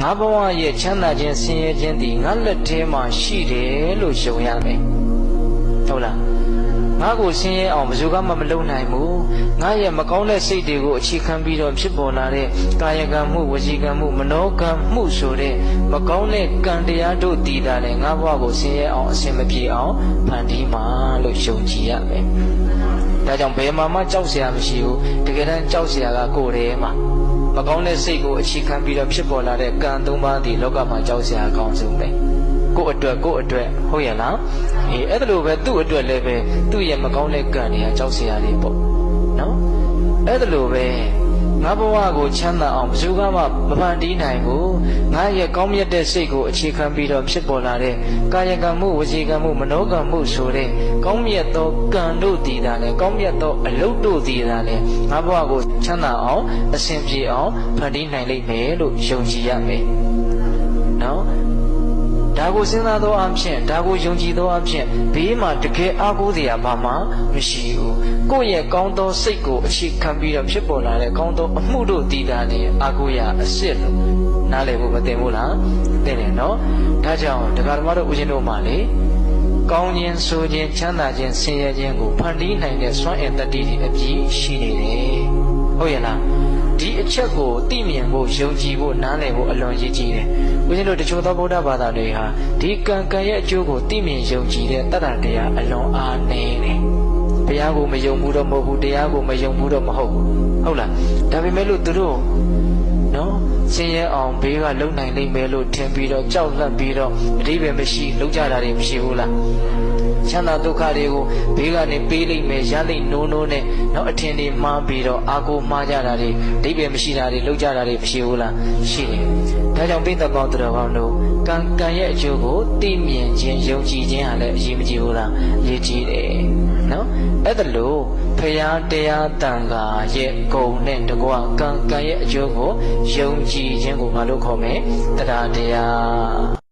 ငါဘဝရဲ့ချမ်းသာခြင်းဆင်းရဲခြင်းဒီငါလက်ထဲမှာရှိတယ်လို့ယုံရမယ်ဟုတ်လားငါကိုဆင်းရဲအောင်ဘယ်သူမှမလုပ်နိုင်ဘူးငါရဲ့မကောင်းတဲ့စိတ်တွေကိုအခြေခံပြီးတော့ဖြစ်ပေါ်လာတဲ့ကာယကံမှုဝစီကံမှုမနောကံမှုဆိုတဲ့မကောင်းတဲ့ကံတရားတို့တည်တာလေငါဘဝကိုဆင်းရဲအောင်အစင်မပြေအောင်ဖန်တီးမှာလို့ယုံကြည်ရမယ်ဒါကြောင့်ဘယ်မှာမှကြောက်စရာမရှိဘူးတကယ်တမ်းကြောက်စရာကကိုယ်တည်းမှာမကောင်းတဲ့စိတ်ကိုအခြေခံပြီးတော့ဖြစ်ပေါ်လာတဲ့ကံ၃ပါးဒီလောကမှာကြောက်စရာအကောင်းဆုံးပဲကိုယ့်အတွက်ဟုတ်ရဲ့လားအဲ့ဒါလိုပဲသူ့အတွက်လည်းပဲသူ့ရဲ့မကောင်းတဲ့ကံတွေကကြောက်စရာတွေပေါ့နော်အဲ့ဒါလိုပဲငါဘဝကိုချမ်းသာအောင်ဘယ်သူမှမဖန်တီးနိုင်ဘူးငါရဲ့ကောင်းမြတ်တဲ့စိတ်ကိုအခြေခံပြီးတော့ဖြစ်ပေါ်လာတဲ့ကာယကံမှုဝစီကံမှုမနောကံမှုဆိုတဲ့ကောင်းမြတ်သောကံတို့တည်တာလေကောင်းမြတ်သောအလုပ်တို့တည်တာလေငါဘဝကိုချမ်းသာအောင်အဆင်ပြေအောင်ဖန်တီးနိုင်လိမ့်မယ်လို့ယုံကြည်ရမယ်နော်ဒါကိုစဉ်းစားသောအဖြစ်ဒါကိုယုံကြည်သောအဖြစ်ဘေးမှာတကယ်အားကိုးစရာဘာမှမရှိဘူးကိုယ့်ရဲ့ကောင်းသောစိတ်ကိုအခြေခံပြီးတော့ဖြစ်ပေါ်လာတဲ့ကောင်းသောအမှုတို့တည်တာနေအားကိုးရအစ်စ်လို့နားလည်ဖို့မသိဘူးလားသိတယ်နော်ဒါကြောင့်တရားဓမ္မတို့ဦးဇင်းတို့မှာလေကောင်းခြင်းဆိုခြင်းချမ်းသာခြင်းဆင်းရဲခြင်းကိုဖန်တီးနိုင်တဲ့စွမ်းအင်တတ္တိတွေအပြည့်ရှိနေတယ်ဟုတ်ရဲ့လားဒီအချက်ကိုသိမြင်ဖို့ယုံကြည်ဖို့နားလည်ဖို့အလွန်ရည်ကြီးတယ်ဦးဇင်းတို့တချို့သောဗုဒ္ဓဘာသာတွေဟာဒီကံရဲ့အကျိုးကိုသိမြင်ယုံကြည်တဲ့တတ္တတရားအလွန်အားနည်းတယ်ဘုရားကိုမယုံဘူးတော့မဟုတ်ဘူးတရားကိုမယုံဘူးတော့မဟုတ်ဘူးဟုတ်လားဒါပေမဲ့လို့သူတို့နော်ဆင်းရဲအောင်ဘေးကလုံနိုင်လိမ့်မယ်လို့ထင်ပြီးတော့ကြောက်လန့်ပြီးတော့အတိပ္ပယ်မရှိလုံကြတာတွေမရှိဘူးလားချမ်းသာဒုက္ခတွေကိုဘေးကနေပေးလိမ့်မယ်ရလိမ့်နိုးနဲ့နောက်အထင်တွေမှားပြီးတော့အာကိုမှားကြတာတွေအတိပ္ပယ်မရှိတာတွေလုံကြတာတွေမရှိဘူးလားရှိတယ်ဒါကြောင့်ပိဿကောင်းသူတော်ကောင်းတို့ကံရဲ့အကျိုးကိုသိမြင်ခြင်းယုံကြည်ခြင်းဟာလည်းအရေးမကြီးဘူးလားအရေးကြီးတယ်နော်အဲ့ဒါလို့ဖရာတရားတန်ခါရဲ့ဂုဏ်နဲ့တကွကံရဲ့အကျိုးကိုယုံကြည်ခြင်းကိုဘာလို့ခေါ်မလဲတရား